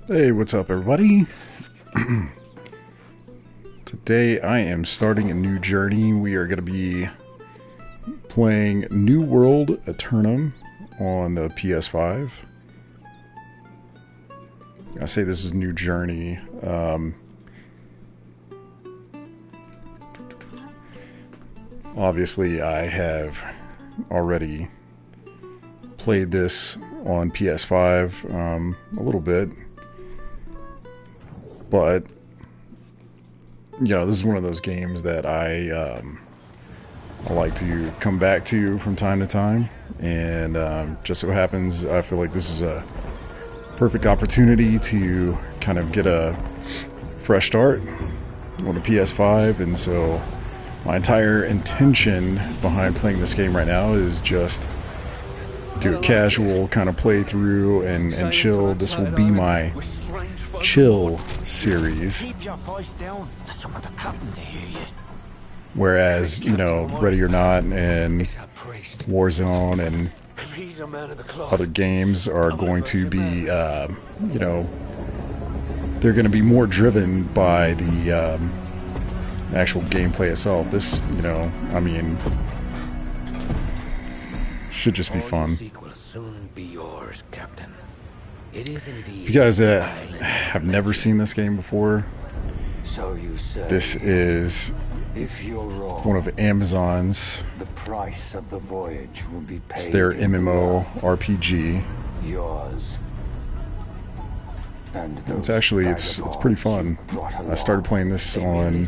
Hey, what's up, everybody? Today I am starting a new journey. We are going to be playing New World Aeternum on the PS5. I say this is new journey. Obviously, I have already played this on PS5 a little bit, but this is one of those games that I like to come back to from time to time, and just so happens I feel like this is a perfect opportunity to kind of get a fresh start on the PS5, and so my entire intention behind playing this game right now is just do a casual kind of playthrough and chill. This will be my chill series. Whereas, Ready or Not and Warzone and other games are going to be, they're going to be more driven by the actual gameplay itself. This, should just be fun. If you guys have never seen this game before, this is one of Amazon's. The price of the voyage will be paid. It's their MMO RPG. Yours. And it's pretty fun. I started playing this on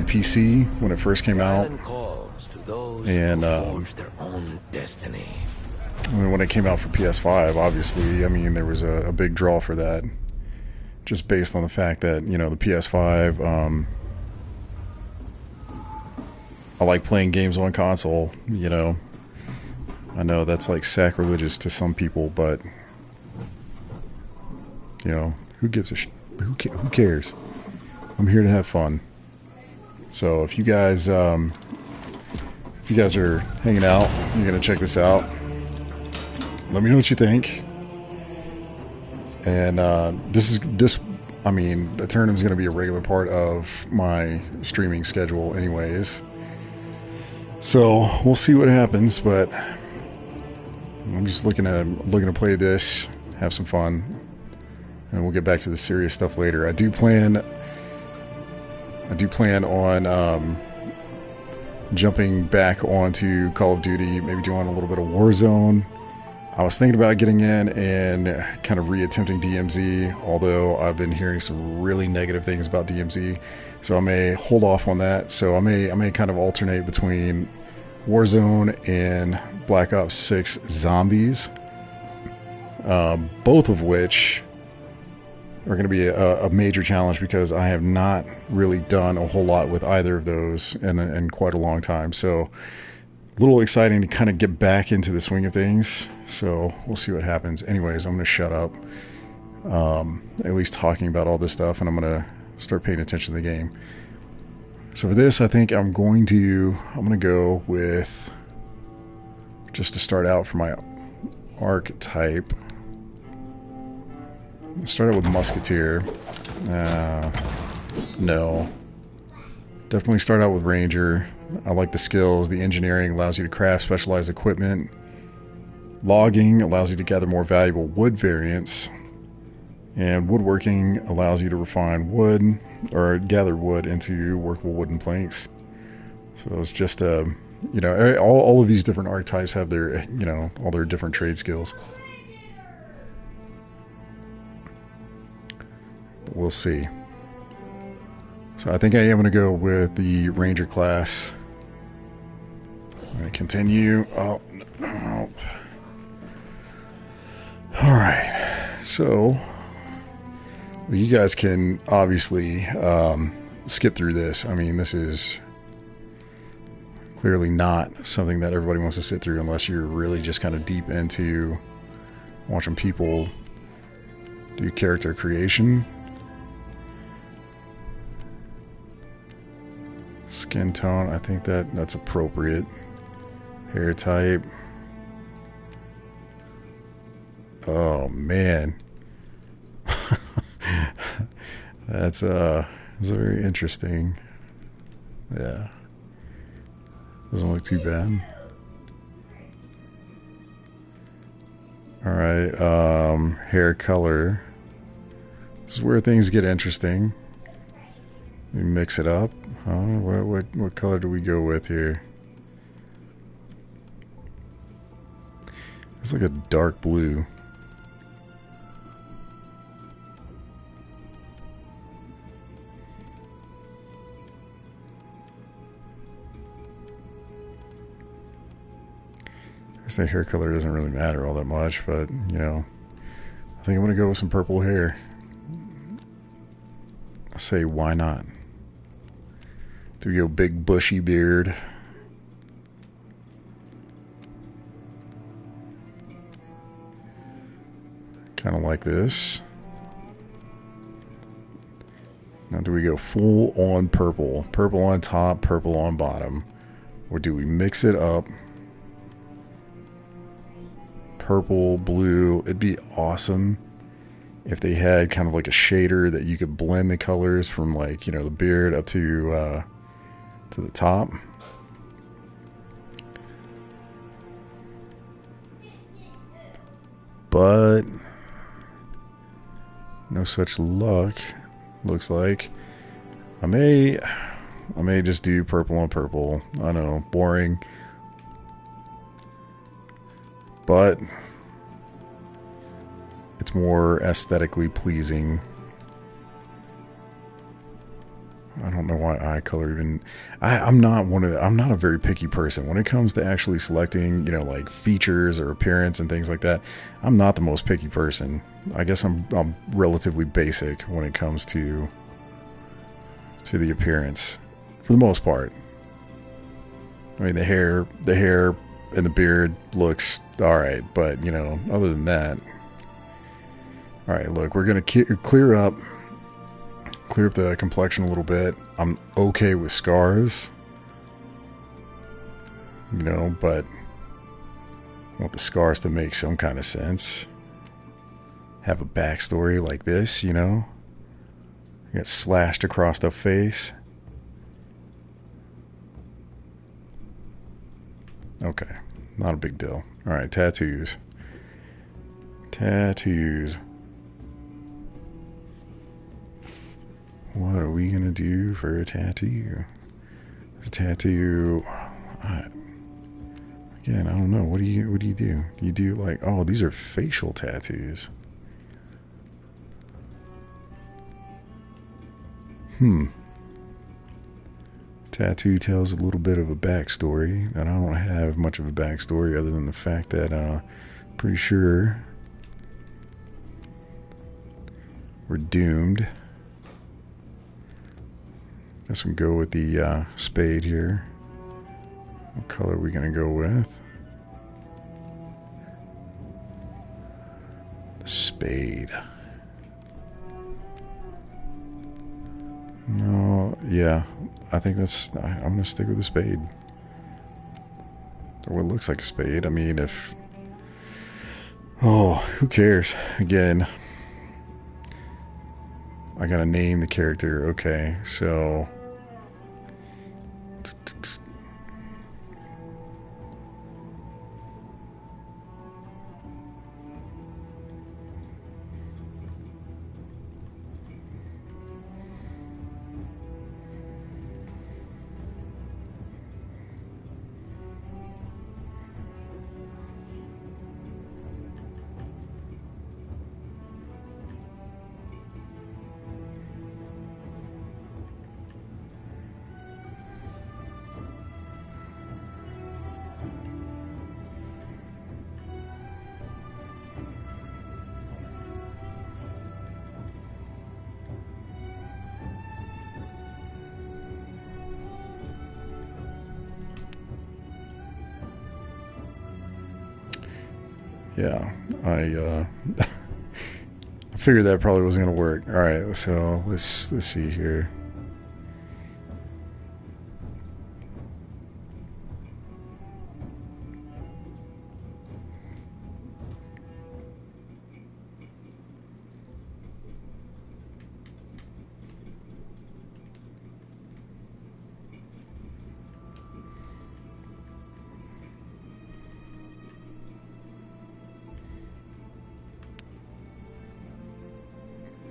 PC when it first came out, and when it came out for PS5, obviously, there was a big draw for that, just based on the fact that the PS5. I like playing games on console. I know that's like sacrilegious to some people, but who gives a who cares? I'm here to have fun. So if you guys are hanging out, you're gonna check this out, let me know what you think. And Aeternum is gonna be a regular part of my streaming schedule anyways. So we'll see what happens, but I'm just looking to play this, have some fun, and we'll get back to the serious stuff later. I do plan on jumping back onto Call of Duty, maybe doing a little bit of Warzone. I was thinking about getting in and kind of reattempting DMZ, although I've been hearing some really negative things about DMZ, so I may hold off on that. So I may kind of alternate between Warzone and Black Ops 6 Zombies, both of which are going to be a major challenge because I have not really done a whole lot with either of those in quite a long time. So a little exciting to kind of get back into the swing of things. So we'll see what happens. Anyways, I'm going to shut up, at least talking about all this stuff, and I'm going to start paying attention to the game. So for this, I think I'm going to go with, just to start out for my archetype, start out with Musketeer. No. Definitely start out with Ranger. I like the skills. The engineering allows you to craft specialized equipment. Logging allows you to gather more valuable wood variants. And woodworking allows you to refine wood, or gather wood into workable wooden planks. So it's just, all of these different archetypes have their, all their different trade skills. But we'll see. So I think I am going to go with the Ranger class. I'm going to continue. Oh, no. Alright. So you guys can obviously skip through this. This is clearly not something that everybody wants to sit through unless you're really just kind of deep into watching people do character creation. Skin tone, I think that's appropriate. Hair type. Oh man, That's very interesting. Yeah, doesn't look too bad. All right, hair color. This is where things get interesting. We mix it up. Huh? What color do we go with here? It's like a dark blue. I guess the hair color doesn't really matter all that much, but you know, I think I'm gonna go with some purple hair. I say, why not? Do we go big bushy beard? Kind of like this. Now, do we go full on purple? Purple on top, purple on bottom. Or do we mix it up? Purple, blue. It'd be awesome if they had kind of like a shader that you could blend the colors from, like, you know, the beard up to the top. But no such luck. Looks like I may just do purple on purple. I know, boring, but it's more aesthetically pleasing. I don't know why eye color even. I'm not a very picky person when it comes to actually selecting, you know, like features or appearance and things like that. I'm not the most picky person. I guess I'm relatively basic when it comes to the appearance, for the most part. I mean, the hair and the beard looks all right, but you know, other than that, all right. Look, we're gonna clear up the complexion a little bit. I'm okay with scars, you know, but I want the scars to make some kind of sense. Have a backstory like this, you know. Get slashed across the face. Okay, not a big deal. All right, tattoos. Tattoos. What are we gonna do for a tattoo? This tattoo. Again, I don't know. What do you do? You do like, oh, these are facial tattoos. Tattoo tells a little bit of a backstory, and I don't have much of a backstory other than the fact that pretty sure we're doomed. Guess we can go with the spade here. What color are we gonna go with? The spade. No, yeah, I think I'm gonna stick with the spade. Or what looks like a spade. I mean, who cares? Again, I gotta name the character. Okay, so yeah, I I figured that probably wasn't gonna work. All right, so let's see here.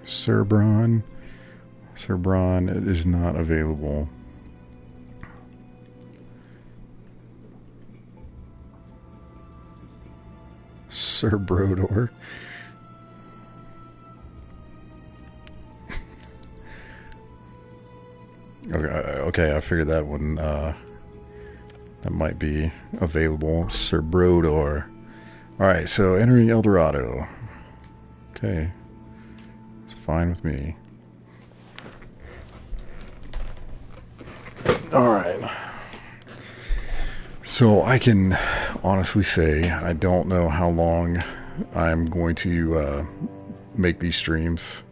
Cerbron. Cerbron, it is not available. Cerbrodor. Okay, I figured that one that might be available. Cerbrodor. Alright, so entering El Dorado. Okay. It's fine with me. Alright. So I can honestly say I don't know how long I'm going to make these streams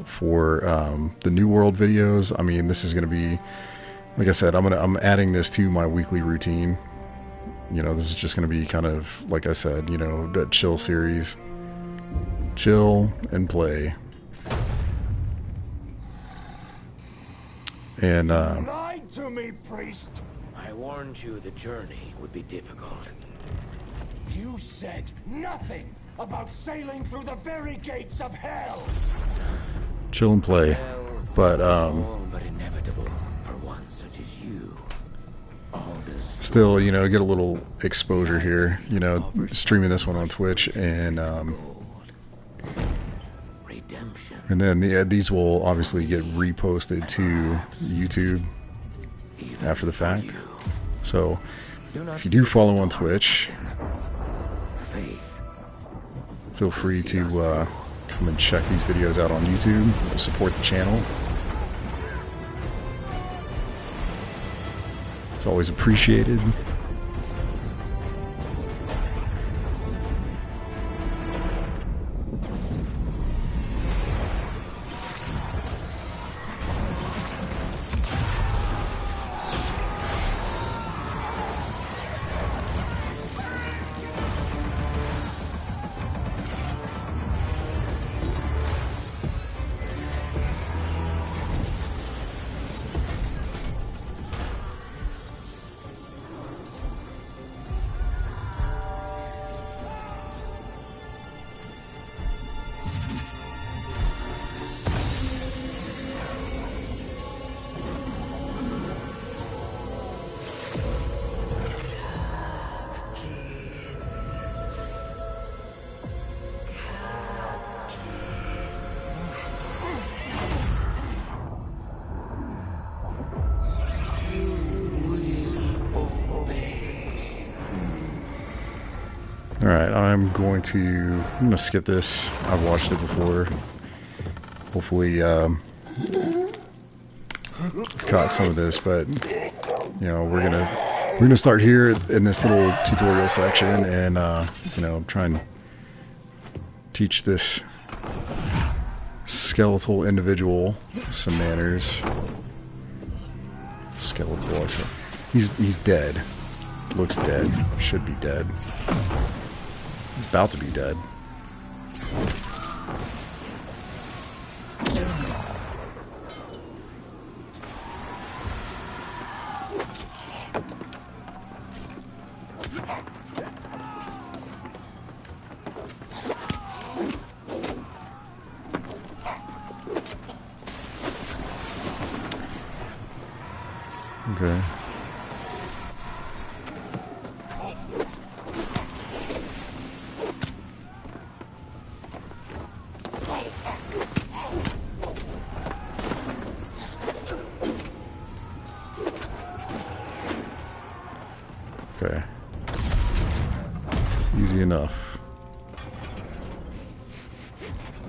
for the New World videos. I mean, this is going to be, like I said, I'm adding this to my weekly routine. You know, this is just going to be kind of, like I said, you know, the chill series. Chill and play. And Lied to me, priest. I warned you the journey would be difficult. You said nothing about sailing through the very gates of hell. chill and play. Hell But is all but inevitable for one such as you. still, you know, get a little exposure here. You know, streaming this one on Twitch, and then these will obviously get reposted to YouTube after the fact. So if you do follow on Twitch, feel free to come and check these videos out on YouTube. Support the channel. It's always appreciated. Alright, I'm going to skip this. I've watched it before. Hopefully, caught some of this, but you know, we're gonna start here in this little tutorial section, and you know, try and teach this skeletal individual some manners. Skeletal, I said. He's dead. Looks dead. Should be dead. He's about to be dead. Okay. Okay. Easy enough.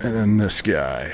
And then this guy.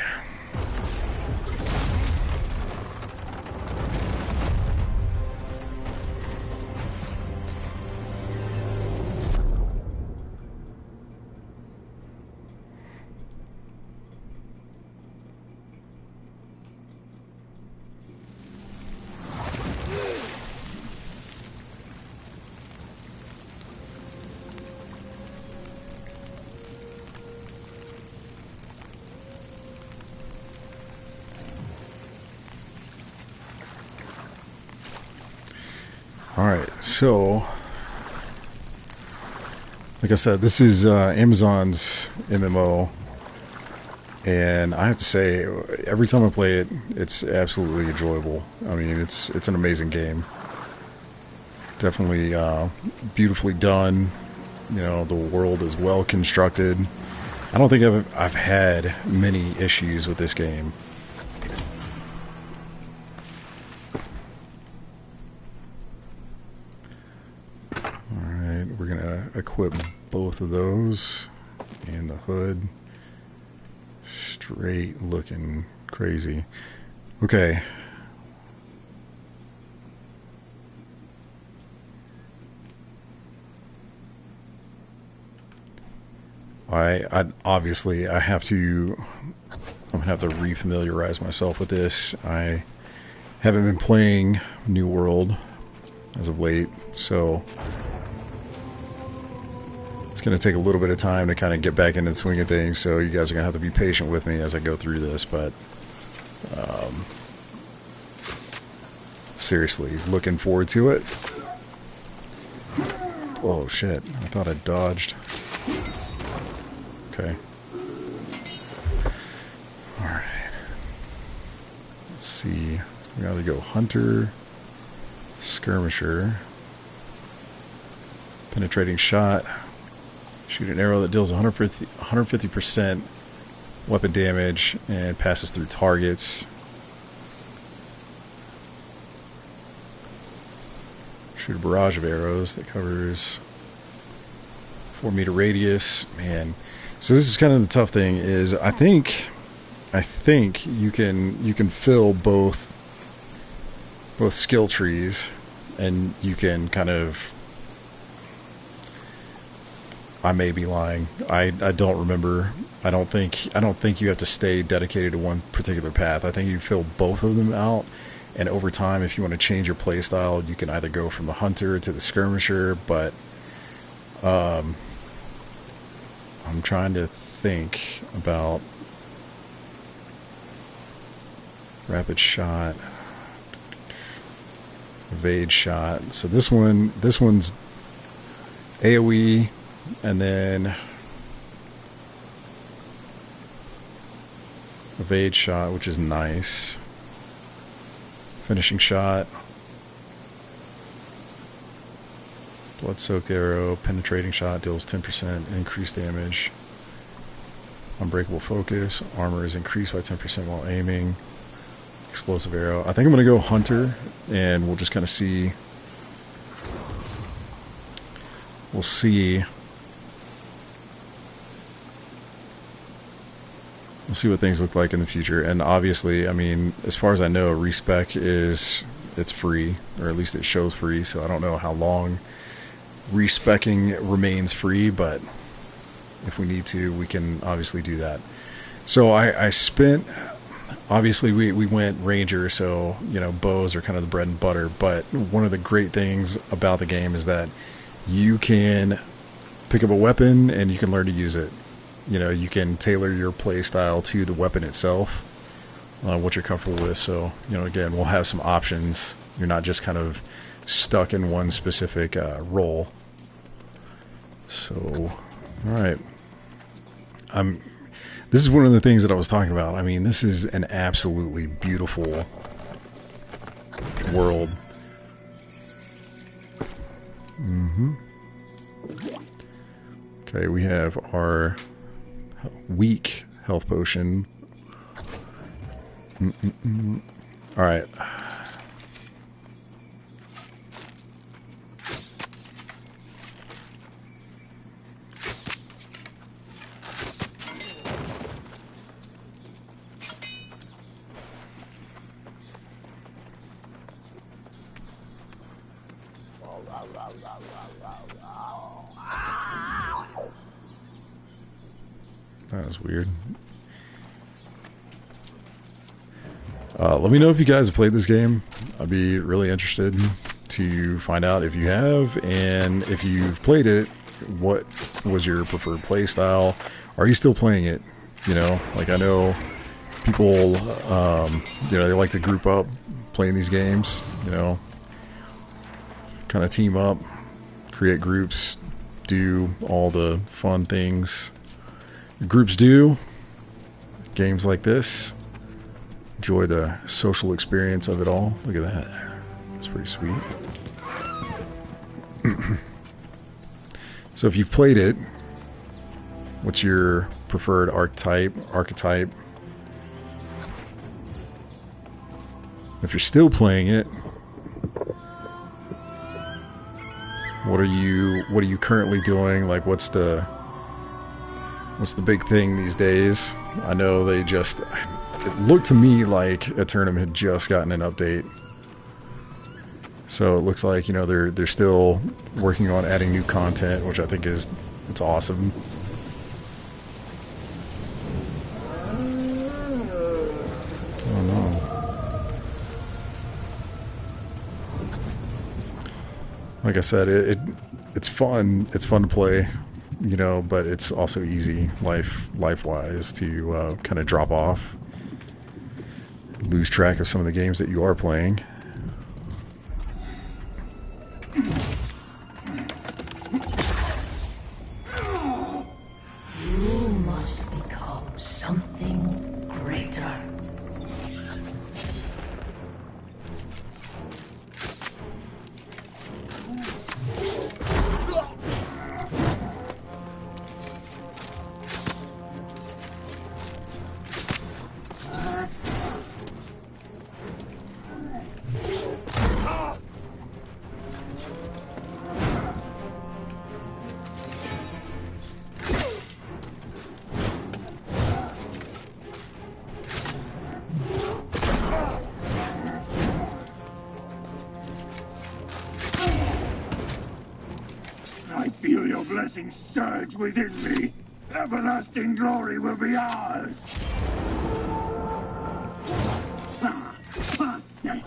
Alright, so like I said, this is Amazon's MMO. And I have to say, every time I play it, it's absolutely enjoyable. I mean, it's an amazing game. Definitely beautifully done. You know, the world is well constructed. I don't think I've had many issues with this game. Alright, we're gonna equip both of those and the hood. Straight looking crazy. Okay. I obviously I have to I'm gonna have to refamiliarize myself with this. I haven't been playing New World as of late, so it's gonna take a little bit of time to kind of get back into the swing of things. So you guys are gonna have to be patient with me as I go through this, but seriously, looking forward to it. Oh shit! I thought I dodged. Okay. Alright. Let's see. We either go Hunter, Skirmisher, Penetrating Shot, shoot an arrow that deals 150% weapon damage and passes through targets. Shoot a barrage of arrows that covers 4-meter radius. Man. So this is kind of the tough thing is I think you can fill both skill trees, and you can kind of, I may be lying. I don't remember. I don't think you have to stay dedicated to one particular path. I think you fill both of them out, and over time if you want to change your playstyle, you can either go from the hunter to the skirmisher, but I'm trying to think about rapid shot, evade shot. So this one's AoE, and then evade shot, which is nice. Finishing shot, blood-soaked arrow, penetrating shot deals 10% increased damage. Unbreakable focus, armor is increased by 10% while aiming. Explosive arrow. I think I'm going to go hunter, and we'll just kind of see. We'll see. We'll see what things look like in the future. And obviously, I mean, as far as I know, respec it's free, or at least it shows free. So I don't know how long respecing remains free, but if we need to, we can obviously do that. So I spent. Obviously, we went ranger, so you know bows are kind of the bread and butter. But one of the great things about the game is that you can pick up a weapon and you can learn to use it. You know, you can tailor your play style to the weapon itself, what you're comfortable with. So, you know, again, we'll have some options. You're not just kind of stuck in one specific role. So, all right. This is one of the things that I was talking about. I mean, this is an absolutely beautiful world. Okay, we have our weak health potion. Alright. That was weird. Let me know if you guys have played this game. I'd be really interested to find out if you have, and if you've played it, what was your preferred play style? Are you still playing it? You know, like I know people, you know, they like to group up playing these games, you know, kind of team up, create groups, do all the fun things groups do. games like this. Enjoy the social experience of it all. Look at that. That's pretty sweet. So if you've played it, what's your preferred archetype? If you're still playing it, what are you currently doing? Like, what's the big thing these days? I know it looked to me like Aeternum had just gotten an update. So it looks like, you know, they're still working on adding new content, which I think it's awesome. Oh no. Like I said, it's fun. It's fun to play, you know, but it's also easy life-wise to kind of drop off, lose track of some of the games that you are playing. You must become something greater. I feel your blessings surge within me. Everlasting glory will be ours. Ah, pathetic.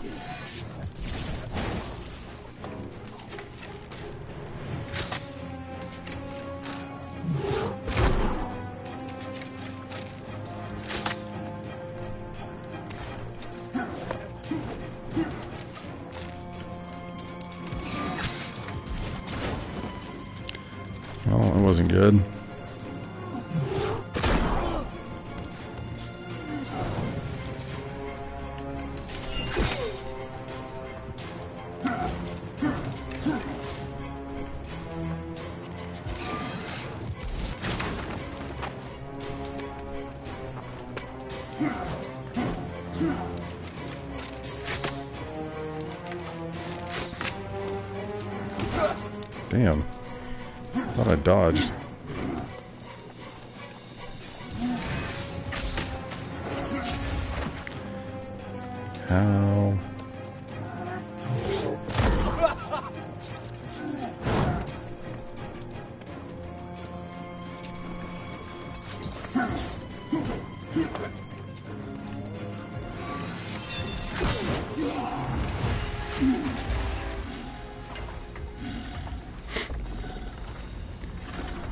Oh, that wasn't good. Damn. Thought I dodged. How?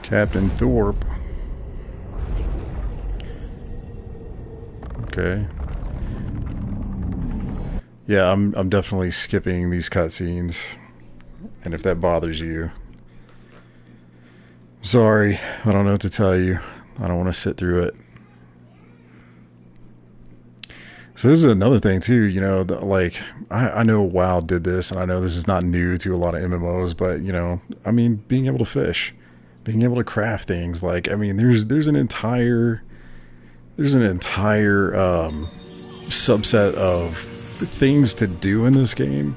Captain Thorpe. Okay. Yeah, I'm definitely skipping these cutscenes. And if that bothers you, sorry, I don't know what to tell you. I don't want to sit through it. So this is another thing too, you know, I know WoW did this, and I know this is not new to a lot of MMOs, but you know, I mean, being able to fish, being able to craft things, like, I mean, there's an entire subset of things to do in this game.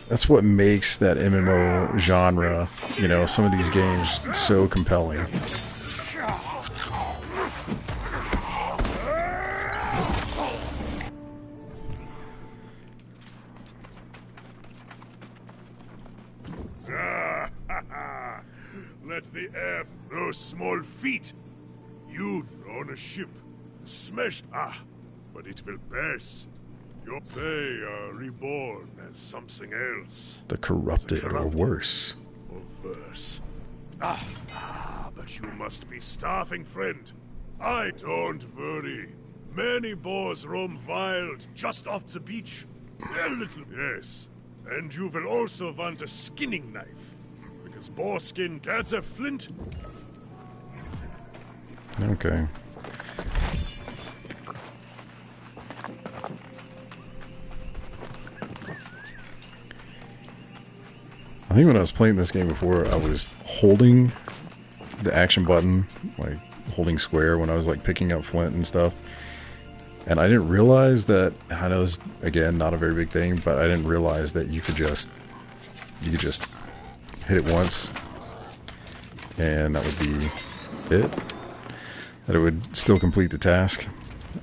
That's what makes that MMO genre, you know, some of these games so compelling. Let the F no small feat. You on a ship, smashed, but it will pass. You say reborn as something else. The corrupted or worse. Or worse. But you must be starving, friend. I don't worry. Many boars roam wild just off the beach. A little, yes. And you will also want a skinning knife. Because boar skin gets a flint. Okay. I think when I was playing this game before, I was holding the action button, like holding square when I was like picking up flint and stuff. And I didn't realize that, I know this, again, not a very big thing, but I didn't realize that you could just hit it once and that would be it. That it would still complete the task.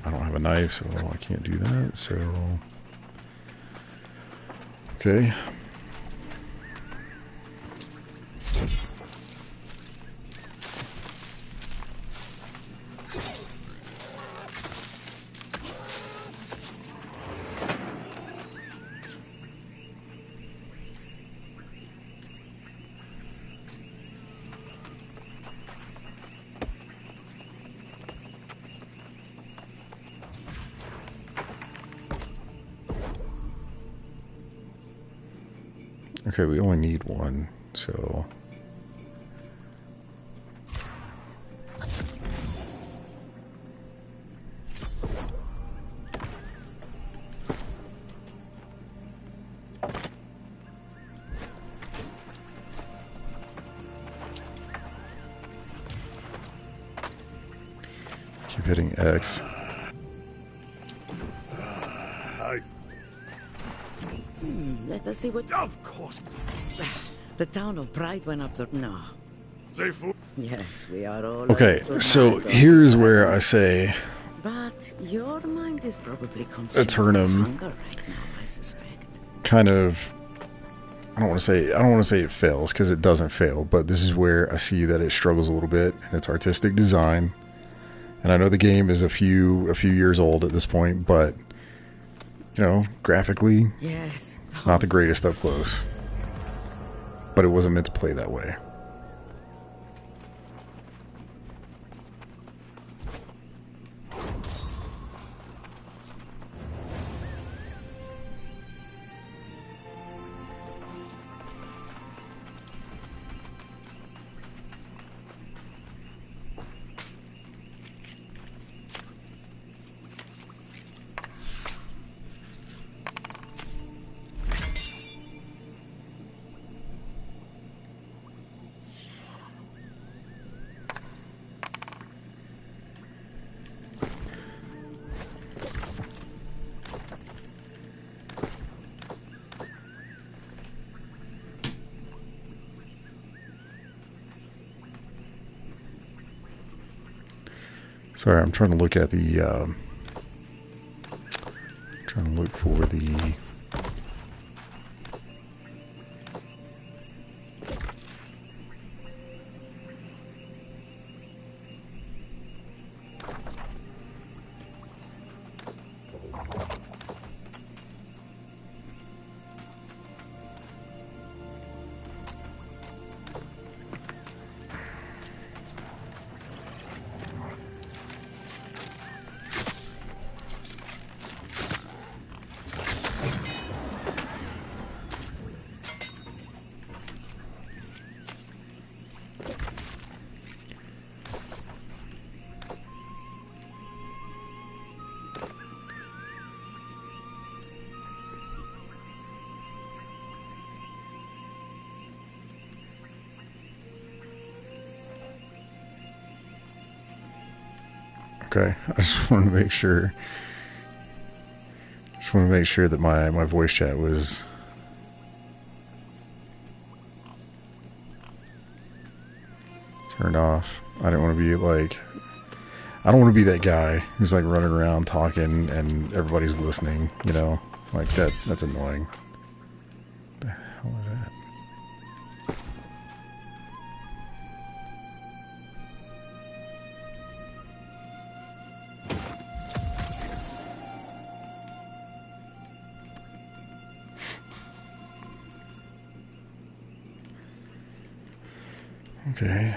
I don't have a knife, so I can't do that, so... Okay. Okay, we only need one, so... Keep hitting X. Let us see what... Of course. The town of Pride went up the... No. They fool. Yes, we are all... Okay, a little so mad on here's this where island. I say But your mind is probably consumed Aeternum with hunger right now, I suspect. kind of... I don't want to say it fails, because it doesn't fail, but this is where I see that it struggles a little bit in its artistic design. And I know the game is a few years old at this point, but you know, graphically, Yes. not the greatest up close. But it wasn't meant to play that way. Sorry, I'm trying to look at the, trying to look for the, okay, I just wanted to make sure. Just want to make sure that my voice chat was turned off. I didn't want to be like, I don't want to be that guy who's like running around talking and everybody's listening, you know, like that's annoying. What the hell is that? Okay.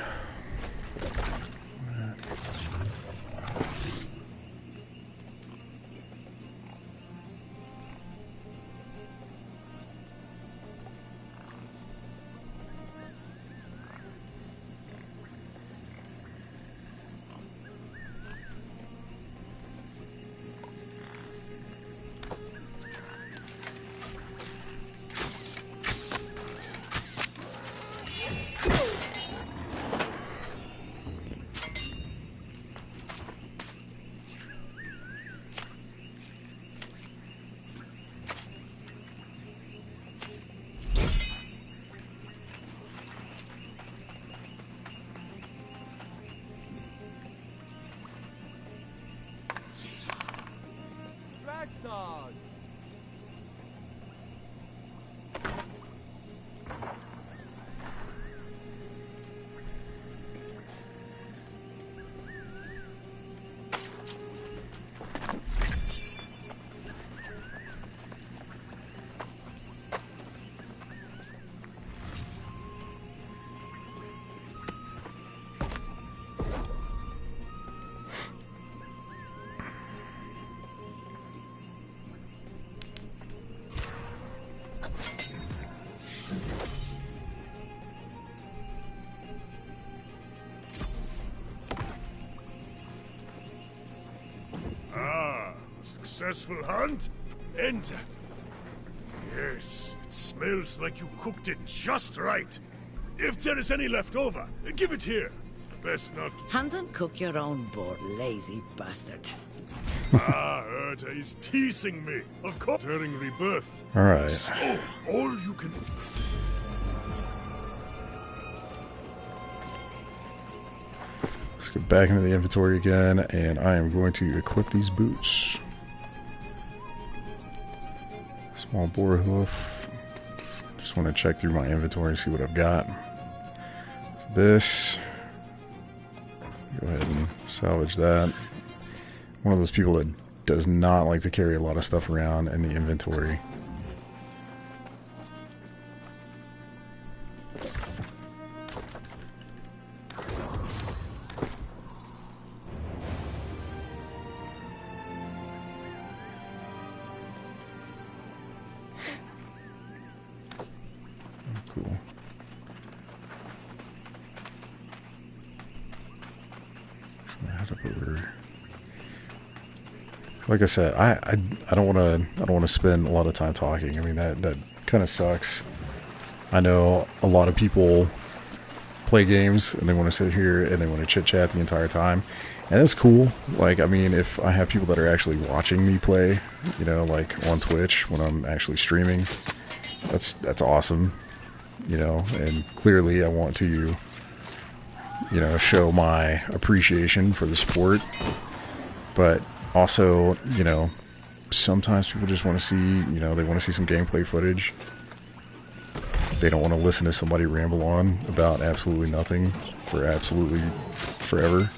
Successful hunt? Enter. Yes, it smells like you cooked it just right. If there is any left over, give it here. Best not. Hand and cook your own boar, lazy bastard. Urta is teasing me. Of course, during rebirth. Alright. So, all you can. Let's get back into the inventory again, and I am going to equip these boots. Small boar hoof. Just want to check through my inventory, see what I've got. So this. Go ahead and salvage that. One of those people that does not like to carry a lot of stuff around in the inventory. Cool. Head up over. Like I said, I don't want to spend a lot of time talking. I mean that kind of sucks. I know a lot of people play games and they want to sit here and they want to chit chat the entire time, and that's cool. Like, I mean, if I have people that are actually watching me play, you know, like on Twitch when I'm actually streaming, that's awesome. You know, and clearly I want to, you know, show my appreciation for the sport, but also, you know, sometimes people just want to see, you know, they want to see some gameplay footage. They don't want to listen to somebody ramble on about absolutely nothing for absolutely forever.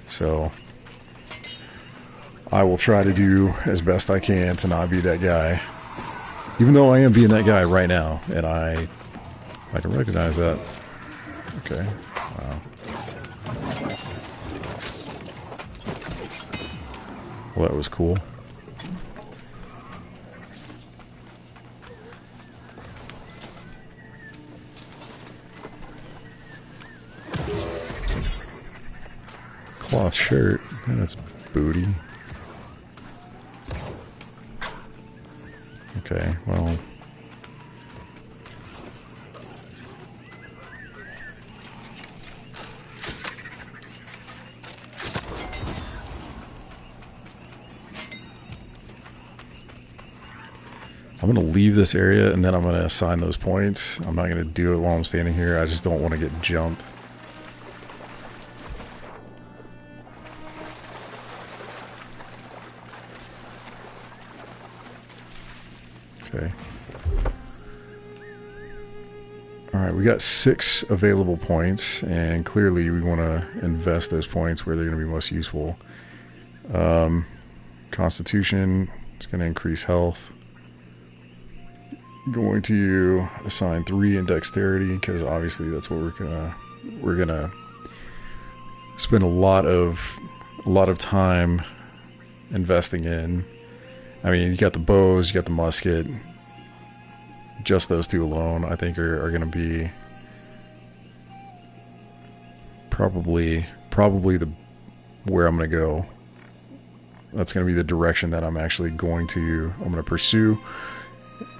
So I will try to do as best I can to not be that guy. Even though I am being that guy right now, and I can recognize that. Okay. Wow. Well, that was cool. Cloth shirt. That's booty. Okay, well. I'm going to leave this area and then I'm going to assign those points. I'm not going to do it while I'm standing here. I just don't want to get jumped. Okay. Alright, we got 6 available points, and clearly we want to invest those points where they're going to be most useful. Constitution is going to increase health. Going to assign 3 in dexterity, because obviously that's what we're gonna spend a lot of time investing in. I mean, you got the bows, you got the musket. Just those 2 alone, I think, are going to be probably the where I'm going to go. That's going to be the direction that I'm actually going to pursue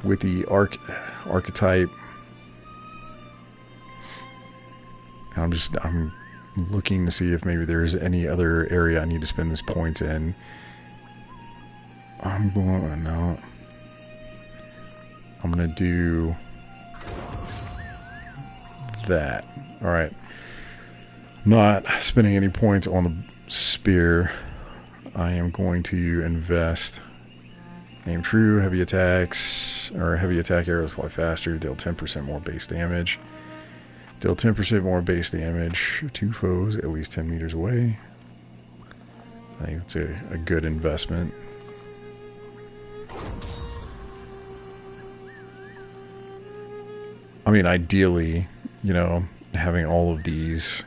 with the archetype. I'm looking to see if maybe there's any other area I need to spend this point in. I'm gonna do that. Alright. Not spending any points on the spear. I am going to invest Aim true, heavy attacks, or heavy attack arrows fly faster, deal 10% more base damage. Deal 10% more base damage to foes at least 10 meters away. I think it's a good investment. I mean, ideally, you know, having all of these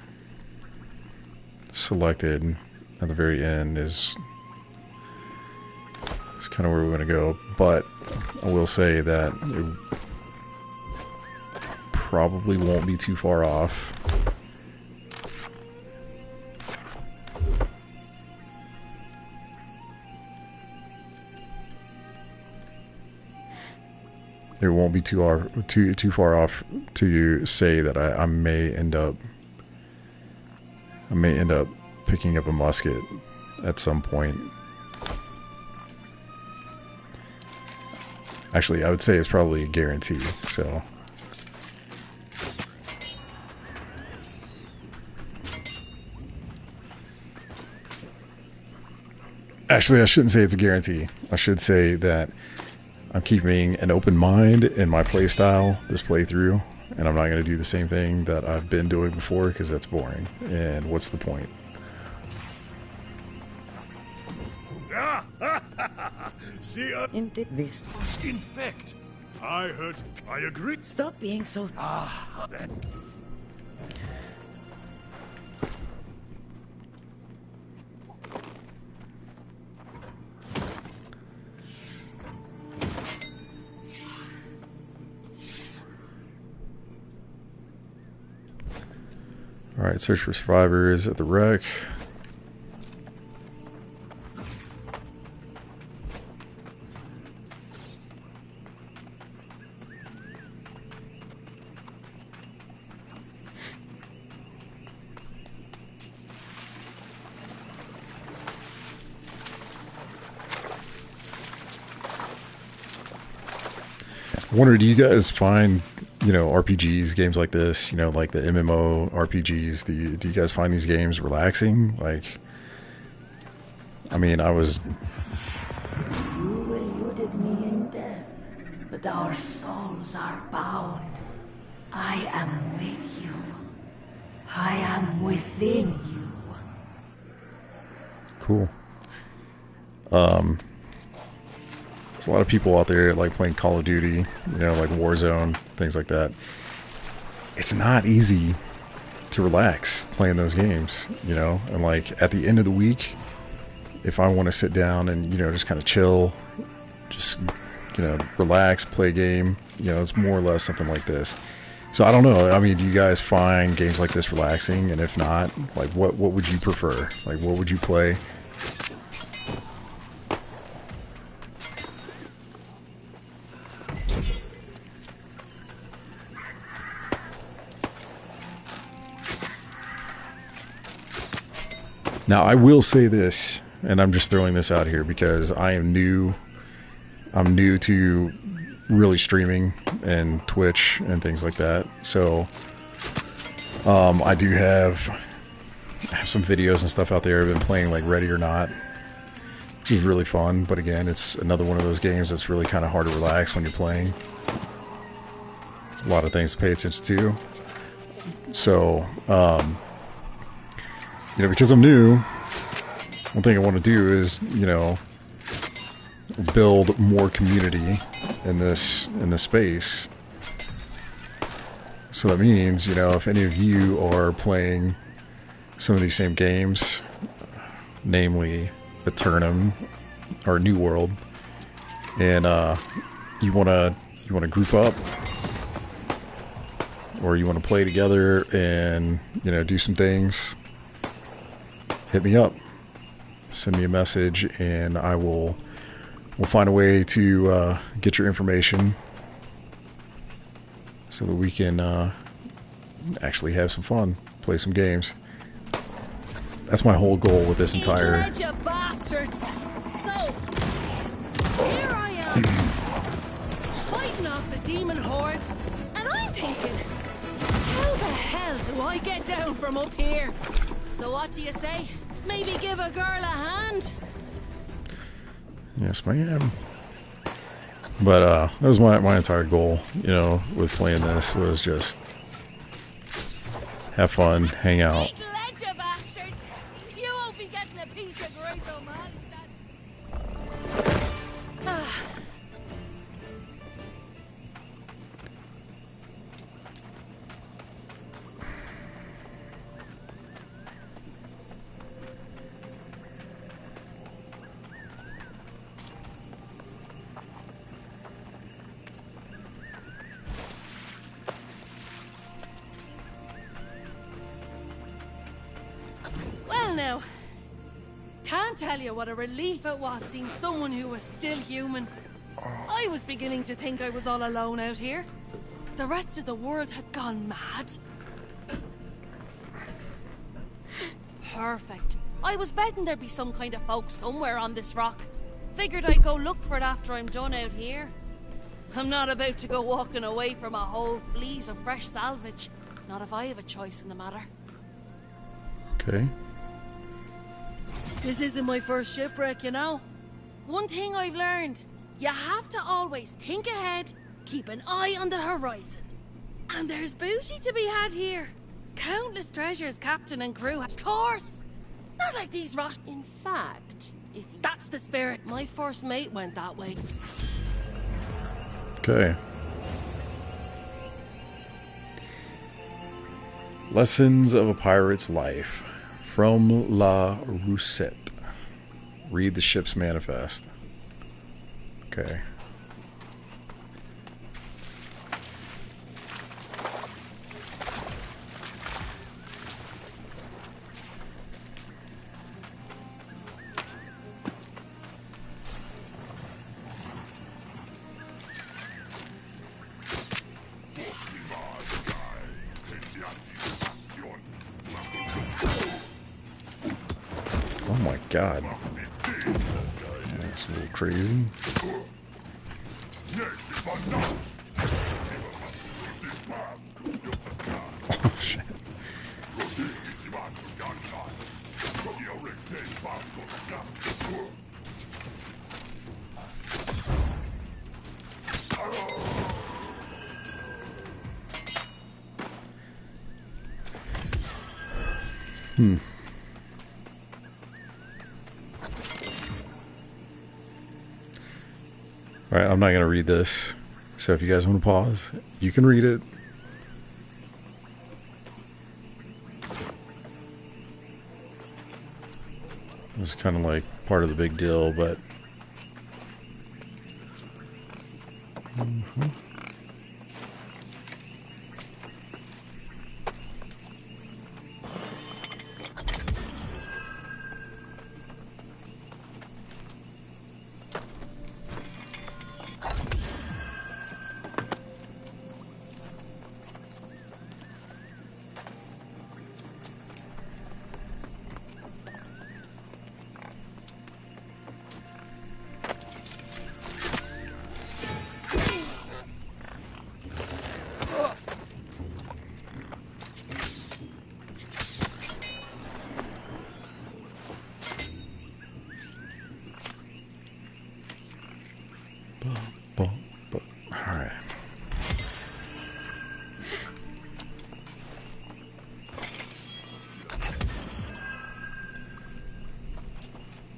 selected at the very end is kind of where we're going to go. But I will say that it probably won't be too far off. It won't be too far off to say that I may end up picking up a musket at some point. Actually, I would say it's probably a guarantee. So. Actually, I shouldn't say it's a guarantee. I should say that I'm keeping an open mind in my playstyle this playthrough, and I'm not going to do the same thing that I've been doing before because that's boring. And what's the point? See, Into this. infect. I heard. I agree. Stop being so. Alright, search for survivors at the wreck. I wonder, do you guys find, you know, RPGs, games like this, you know, like the MMO RPGs, do you guys find these games relaxing? Like, I mean, I was... You eluded me in death, but our souls are bound. I am with you. I am within you. Cool. There's a lot of people out there like playing Call of Duty, you know, like Warzone, things like that. It's not easy to relax playing those games, you know, and like at the end of the week, if I want to sit down and, you know, just kind of chill, just, you know, relax, play a game, you know, it's more or less something like this. So I don't know. I mean, do you guys find games like this relaxing? And if not, like what would you prefer? Like what would you play? Now, I will say this, and I'm just throwing this out here because I am new. I'm new to really streaming and Twitch and things like that. So, I do have some videos and stuff out there. I've been playing like Ready or Not, which is really fun. But again, it's another one of those games that's really kind of hard to relax when you're playing. There's a lot of things to pay attention to. So, you know, because I'm new, one thing I want to do is, you know, build more community in this space. So that means, you know, if any of you are playing some of these same games, namely Aeternum or New World, and you wanna group up, or you want to play together and, you know, do some things, hit me up, send me a message, and we'll find a way to get your information so that we can actually have some fun, play some games. That's my whole goal with this entire... You bastards! So, here I am, fighting off the demon hordes, and I'm thinking, how the hell do I get down from up here? So what do you say? Maybe give a girl a hand? Yes, ma'am. But that was my entire goal, you know, with playing this was just have fun, hang out. Big ledger bastards! You won't be getting a piece of great man. Ah. Well now, can't tell you what a relief it was seeing someone who was still human. I was beginning to think I was all alone out here. The rest of the world had gone mad. Perfect. I was betting there'd be some kind of folk somewhere on this rock. Figured I'd go look for it after I'm done out here. I'm not about to go walking away from a whole fleet of fresh salvage. Not if I have a choice in the matter. Okay. This isn't my first shipwreck, you know. One thing I've learned, you have to always think ahead, keep an eye on the horizon. And there's booty to be had here. Countless treasures, captain and crew, of course. Not like these rot. In fact, if that's the spirit, my first mate went that way. Okay. Lessons of a Pirate's Life from La Roussette. Read the ship's manifest. Okay. Oh my god. That's a little crazy. Oh shit. Alright, I'm not going to read this. So if you guys want to pause, you can read it. It's kind of like part of the big deal, but... Alright.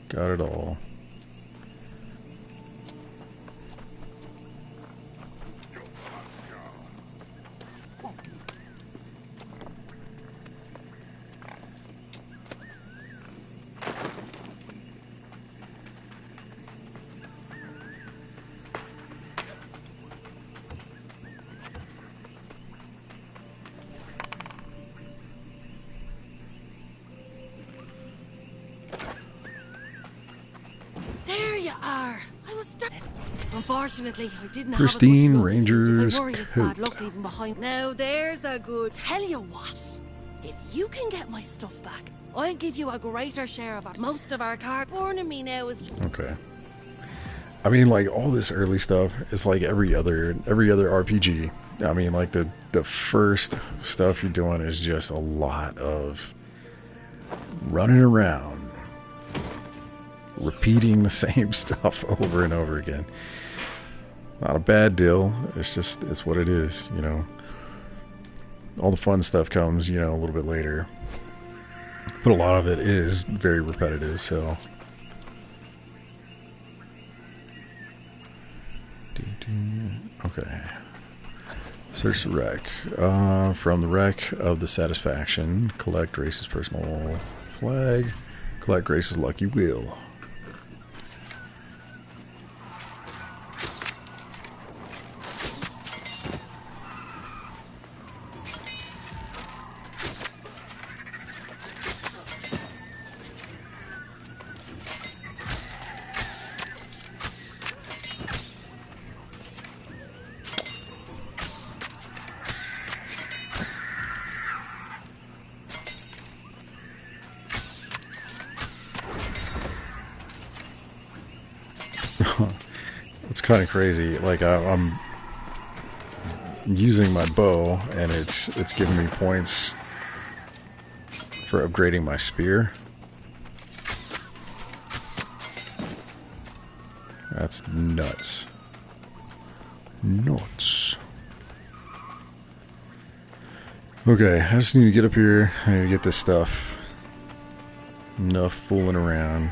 Got it all. There you are. I was stuck. Unfortunately, I didn't Pristine have as much Ranger's I worry it's bad coat. luck leaving behind. Now there's a good. Tell you what, if you can get my stuff back, I'll give you a greater share of most of our car. Warning me now is. Okay. I mean, like, all this early stuff is like every other RPG. I mean, like, the first stuff you're doing is just a lot of running around, repeating the same stuff over and over again. Not a bad deal. It's just, it's what it is, you know. All the fun stuff comes, you know, a little bit later. But a lot of it is very repetitive, so. Okay. Search the wreck. From the wreck of the Satisfaction, collect Grace's personal flag. Collect Grace's lucky wheel. It's kind of crazy. Like I'm using my bow, and it's giving me points for upgrading my spear. That's nuts. Nuts. Okay, I just need to get up here. I need to get this stuff. Enough fooling around.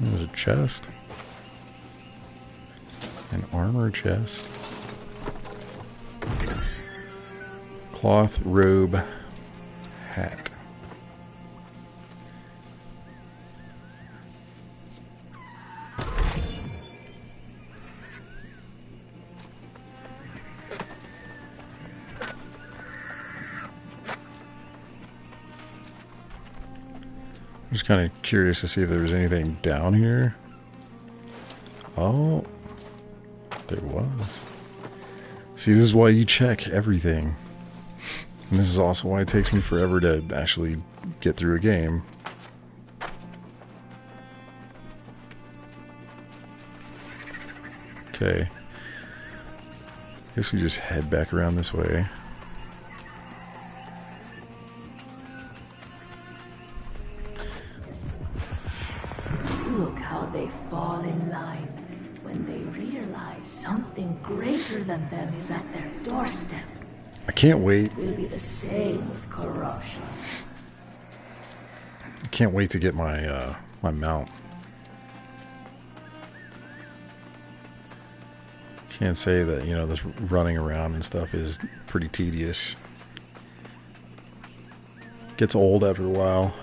There's a chest. An armor chest. Cloth robe hat. I'm just kind of curious to see if there was anything down here. Oh, there was. See, this is why you check everything. And this is also why it takes me forever to actually get through a game. Okay. Guess we just head back around this way. Look how they fall in line when they realize something greater than them is at their doorstep. I can't wait. Will be the same with corruption. I can't wait to get my my mount. Can't say that, you know, this running around and stuff is pretty tedious. Gets old after a while.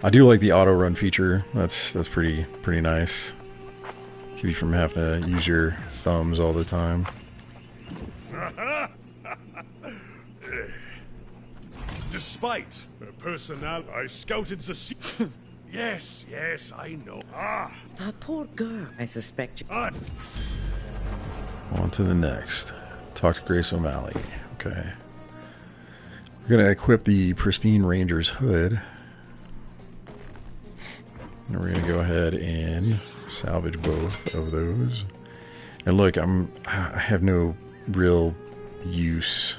I do like the auto run feature. That's pretty nice. Keep you from having to use your thumbs all the time. Despite her personality, I scouted the sea. Yes, I know. That poor girl. I suspect you. On to the next. Talk to Grace O'Malley. Okay. We're going to equip the Pristine Ranger's hood. And we're going to go ahead and salvage both of those. And look, I have no real use.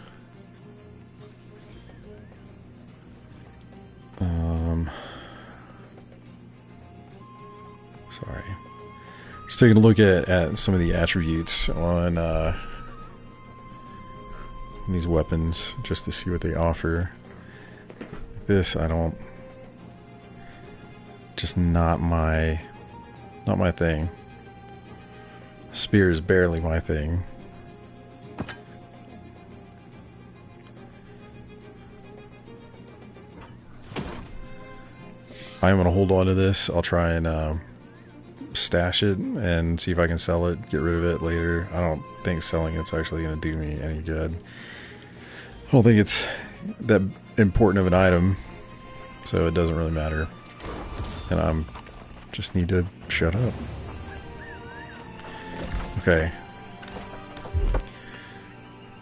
Sorry. Just taking a look at some of the attributes on these weapons, just to see what they offer. This, I don't... Just not my thing. Spear is barely my thing. I'm gonna hold on to this. I'll try and stash it and see if I can sell it, get rid of it later. I don't think selling it's actually gonna do me any good. I don't think it's that important of an item, so it doesn't really matter. And I'm just need to shut up. Okay.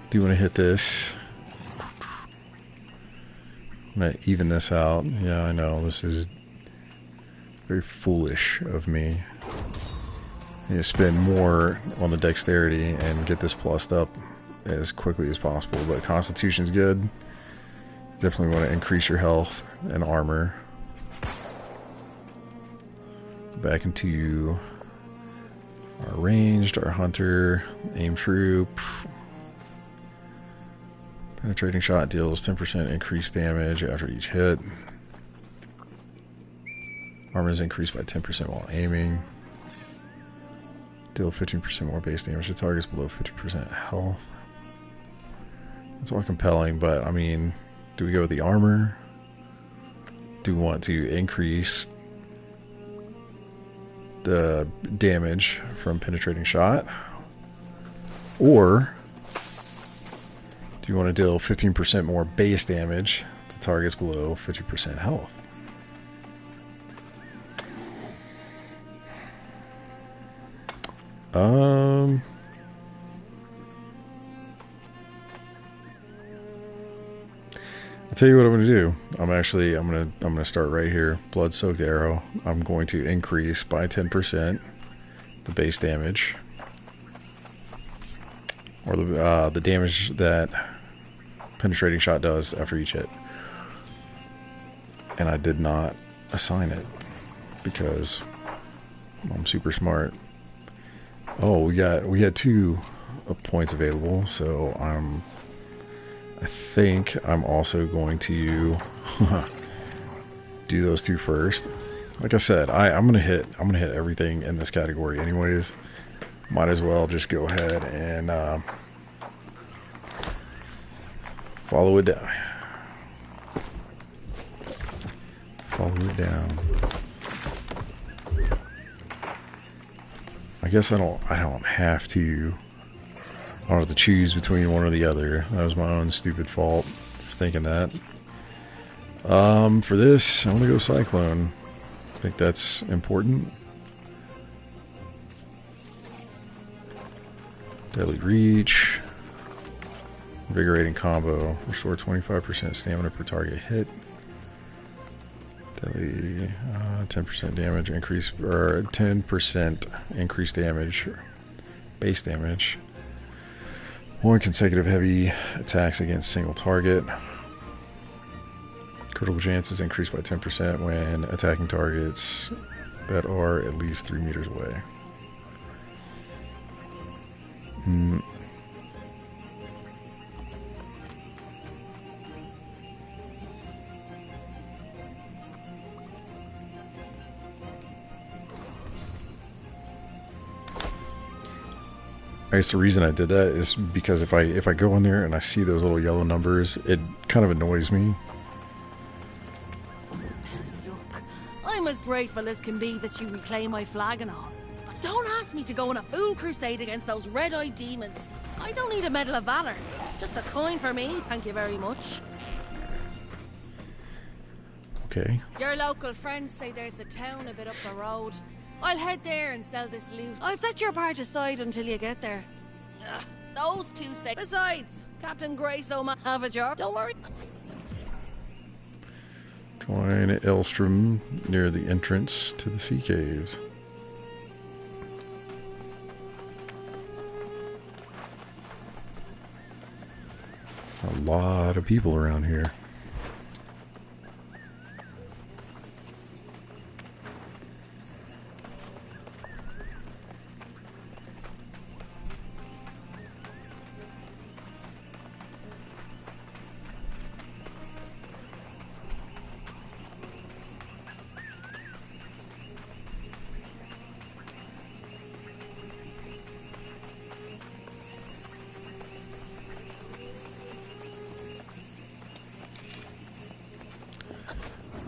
Do want to hit this. I'm gonna even this out. Yeah, I know, this is very foolish of me. I need to spend more on the dexterity and get this plussed up as quickly as possible, but Constitution's good. Definitely want to increase your health and armor. Back into our ranged, our hunter, aim troop. Penetrating shot deals 10% increased damage after each hit. Armor is increased by 10% while aiming. Deal 15% more base damage to targets below 50% health. That's all compelling, but I mean, do we go with the armor? Do we want to increase the damage from penetrating shot? Or do you want to deal 15% more base damage to targets below 50% health? I'll tell you what I'm going to do. I'm going to start right here. Blood-soaked arrow. I'm going to increase by 10% the base damage, or the damage that penetrating shot does after each hit. And I did not assign it because I'm super smart. Oh, we had 2 points available, so I think I'm also going to do those 2 first. Like I said, I'm gonna hit everything in this category anyways. Might as well just go ahead and follow it down. Follow it down. I guess I don't have to. I don't have to choose between one or the other. That was my own stupid fault for thinking that. For this, I'm gonna go Cyclone. I think that's important. Deadly Reach. Invigorating combo. Restore 25% stamina per target hit. Deadly 10% damage increase, or 10% increased damage, base damage. 1 consecutive heavy attacks against single target. Critical chances increased by 10% when attacking targets that are at least 3 meters away. I guess the reason I did that is because if I go in there and I see those little yellow numbers, it kind of annoys me. Look, I'm as grateful as can be that you reclaim my flag and all. But don't ask me to go on a fool crusade against those red-eyed demons. I don't need a Medal of Valor. Just a coin for me, thank you very much. Okay. Your local friends say there's a town a bit up the road. I'll head there and sell this loot. I'll set your part aside until you get there. Ugh, those 2 seconds. Besides, Captain Grace might have a job. Don't worry. Join Elstrom near the entrance to the sea caves. A lot of people around here.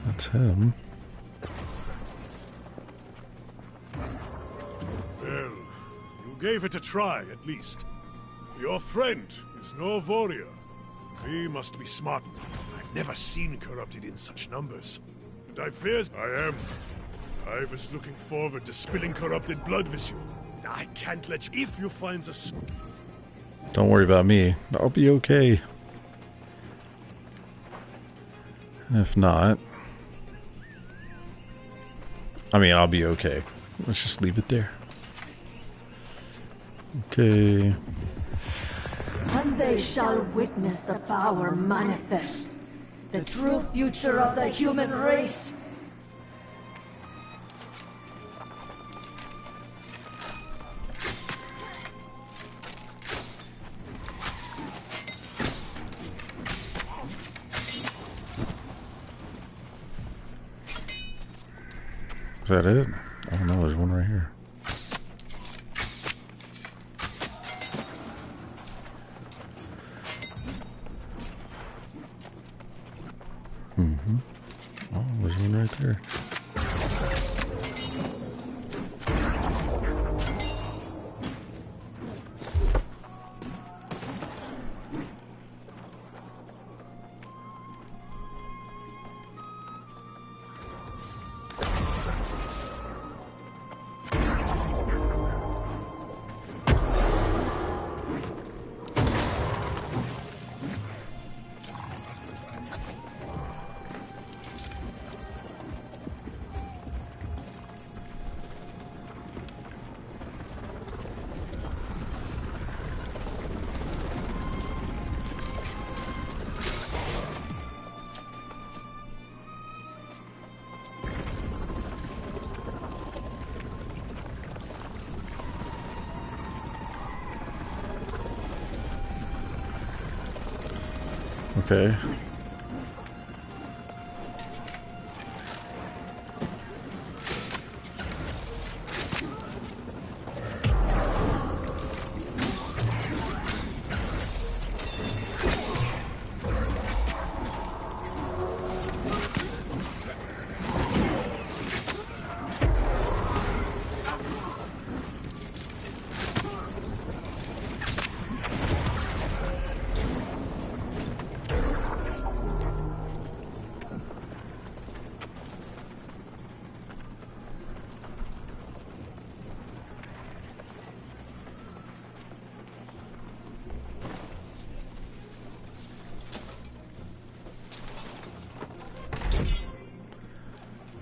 That's him. Well, you gave it a try, at least. Your friend is no warrior. He must be smart. I've never seen corrupted in such numbers. And I fear I am. I was looking forward to spilling corrupted blood with you. I can't let you... If you find the... Don't worry about me. I'll be okay. If not, I mean, I'll be okay. Let's just leave it there. Okay. And they shall witness the power manifest, the true future of the human race. Is that it? Oh no, there's one right here. Oh, there's one right there. Okay.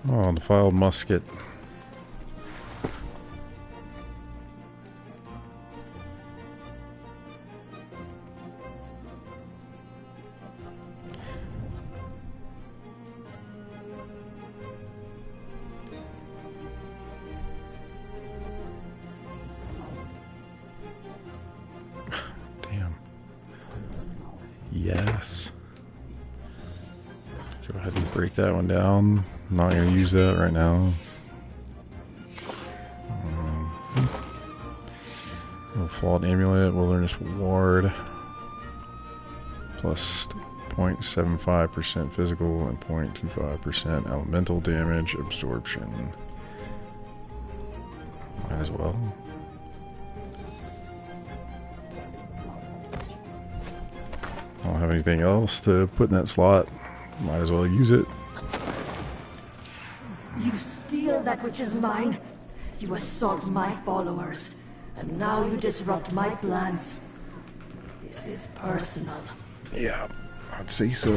Oh, defiled musket. Damn. Yes. Go ahead and break that one down. I'm not going to use that right now. Flawed amulet, wilderness ward. Plus 0.75% physical and 0.25% elemental damage absorption. Might as well. I don't have anything else to put in that slot. Might as well use it. You steal that which is mine. You assault my followers. And now you disrupt my plans. This is personal. Yeah, I'd say so.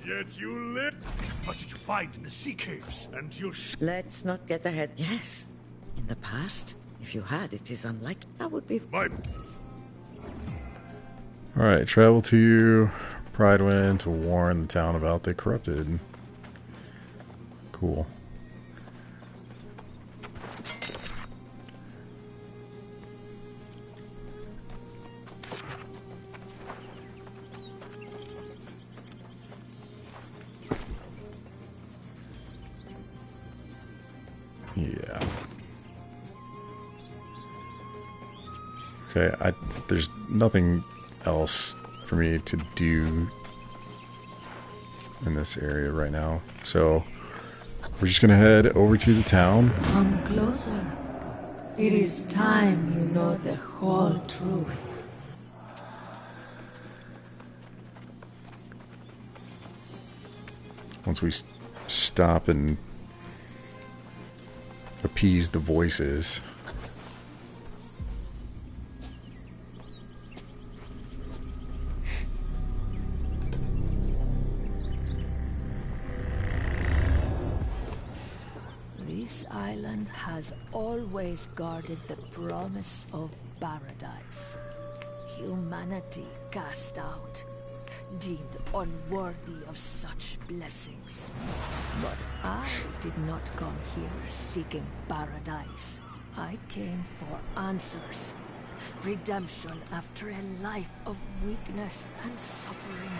Yet you live. What did you find in the sea caves? And you Let's not get ahead. Yes. In the past, If you had, it is unlikely. That would be... My Alright, travel to Pridewind to warn the town about the corrupted. Cool. Yeah. Okay, there's nothing else for me to do in this area right now. So we're just gonna head over to the town. Come closer. It is time you know the whole truth. Once we stop and appease the voices. This island has always guarded the promise of paradise. Humanity cast out, deemed unworthy of such blessings. But I did not come here seeking paradise. I came for answers. Redemption after a life of weakness and suffering.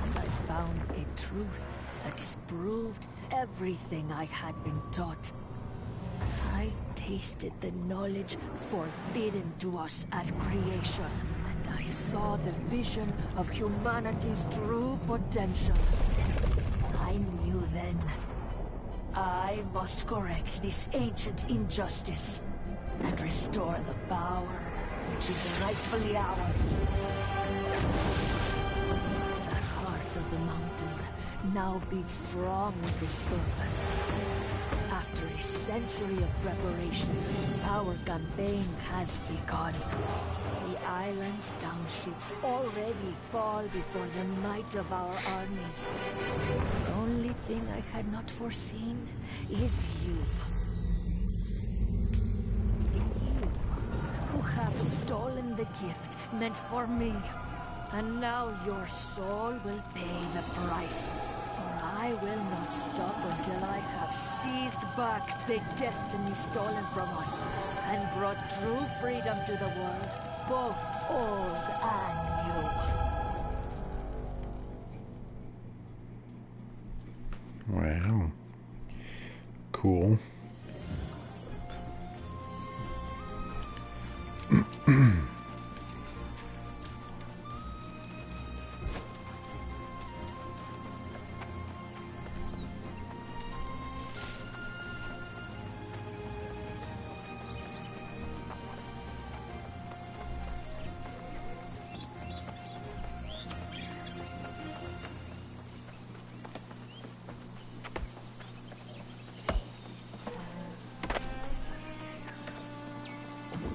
And I found a truth that disproved everything I had been taught. I tasted the knowledge forbidden to us at creation, and I saw the vision of humanity's true potential. I knew then, I must correct this ancient injustice and restore the power which is rightfully ours. The heart of the mountain now beats strong with this purpose. After a century of preparation, our campaign has begun. The island's townships already fall before the might of our armies. The only thing I had not foreseen is you. You, who have stolen the gift meant for me. And now your soul will pay the price. For I will not stop until I have seized back the destiny stolen from us and brought true freedom to the world, both old and new. Wow. Cool.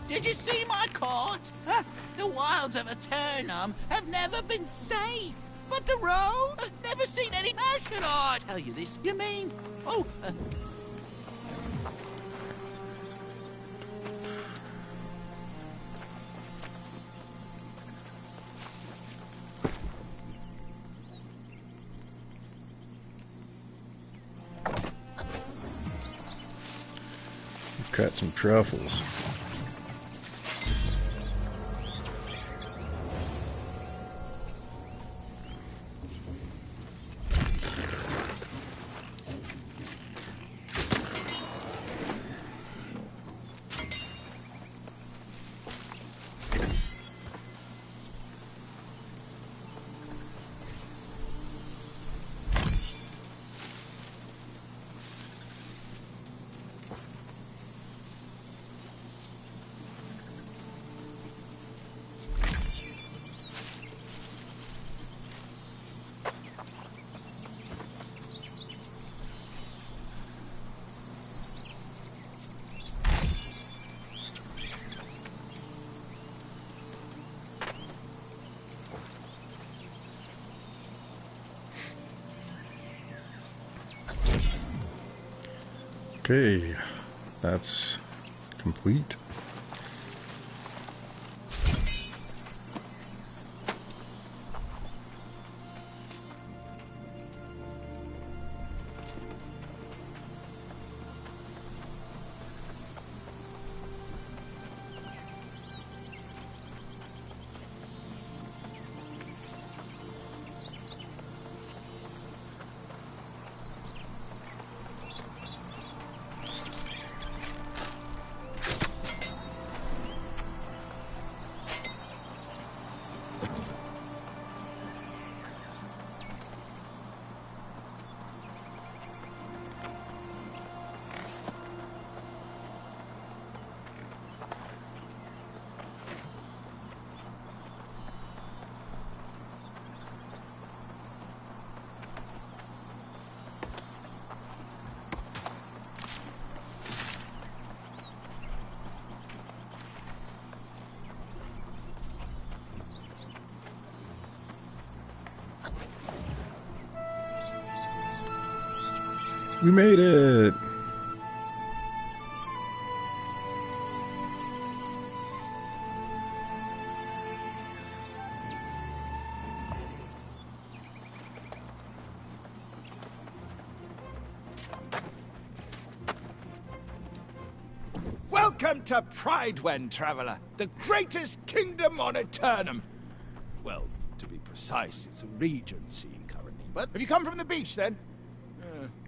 Did you see my court? Huh? The wilds of Aeternum have never been safe. But the road? Never seen any... How should I tell you this? You mean... Oh, Cut some truffles. Okay, that's complete. We made it! Welcome to Pridewen, traveler, the greatest kingdom on Aeternum. Well, to be precise, it's a regency currently. But have you come from the beach then?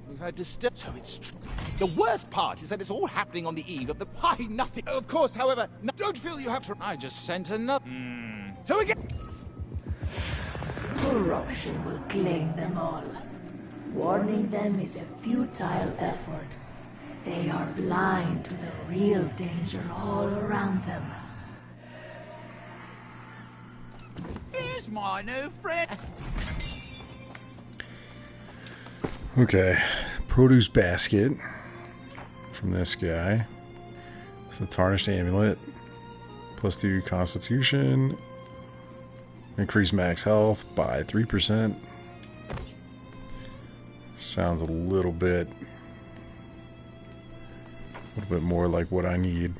We've had to step. So it's true. The worst part is that it's all happening on the eve of the why nothing. Of course, however, don't feel you have to. I just sent another. So again. Corruption will claim them all. Warning them is a futile effort. They are blind to the real danger all around them. Here's my new friend. Okay, produce basket from this guy. It's the tarnished amulet. +2 constitution. Increase max health by 3%. Sounds a little bit more like what I need.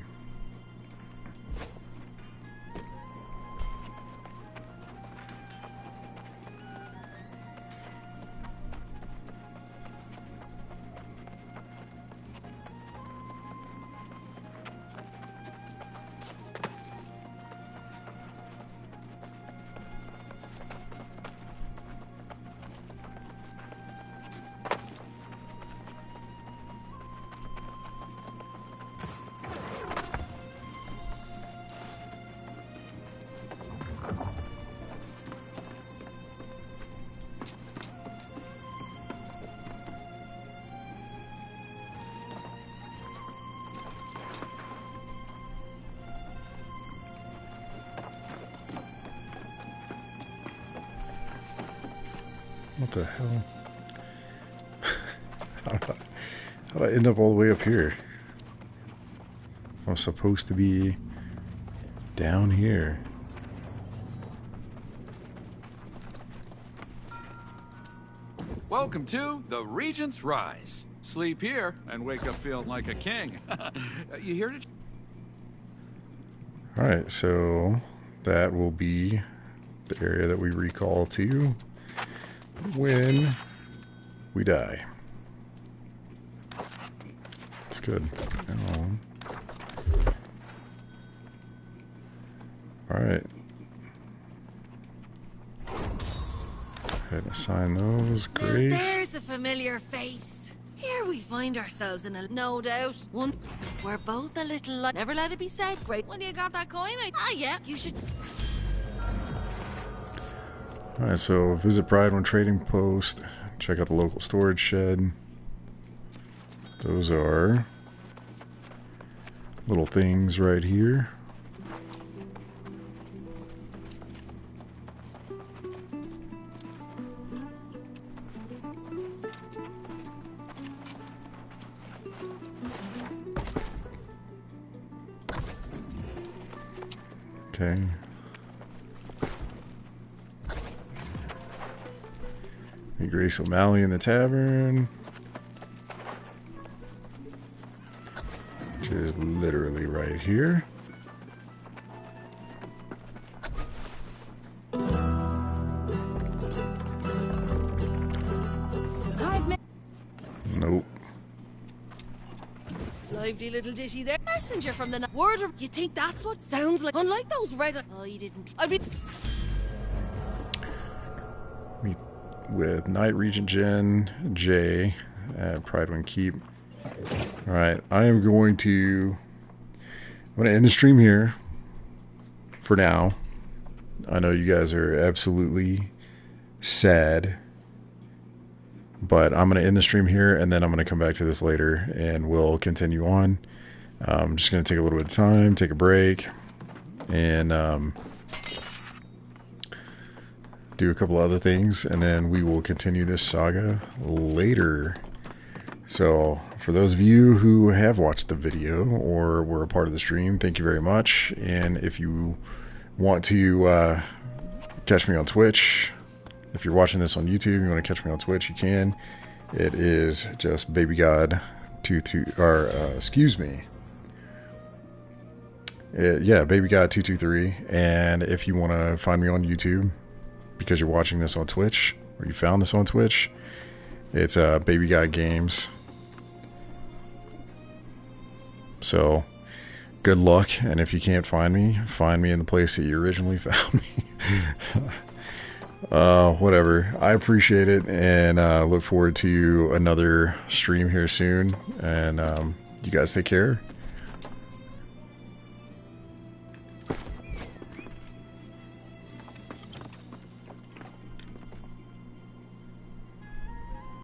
What the hell? How did I end up all the way up here? I'm supposed to be down here. Welcome to the Regent's Rise. Sleep here and wake up feeling like a king. You here to... Alright, so that will be the area that we recall to when we die. That's good. Alright. Go ahead and assign those. Grace. Now there's a familiar face. Here we find ourselves in a no doubt. One, we're both a little never let it be said. Great. When you got that coin, yeah, you should. Alright, so visit Pridewen Trading Post. Check out the local storage shed. Those are little things right here. Okay. Meet Grace O'Malley in the tavern. is literally right here. Nope. Lively little ditty there. Messenger from the word. You think that's what sounds like? Unlike those red. Oh, you didn't. I'll be. Meet with Night Regent Jen J at Pridewind Keep. All right, I'm going to end the stream here for now. I know you guys are absolutely sad, but I'm going to end the stream here, and then I'm going to come back to this later, and we'll continue on. I'm just going to take a little bit of time, take a break, and do a couple other things, and then we will continue this saga later. So, for those of you who have watched the video or were a part of the stream, thank you very much. And if you want to catch me on Twitch, if you're watching this on YouTube, you want to catch me on Twitch, you can. It is just BabyGod22, or excuse me. Yeah, BabyGod223. And if you want to find me on YouTube because you're watching this on Twitch, or you found this on Twitch, it's BabyGod Games. So, good luck, and if you can't find me in the place that you originally found me. Whatever. I appreciate it, and look forward to another stream here soon. And you guys take care.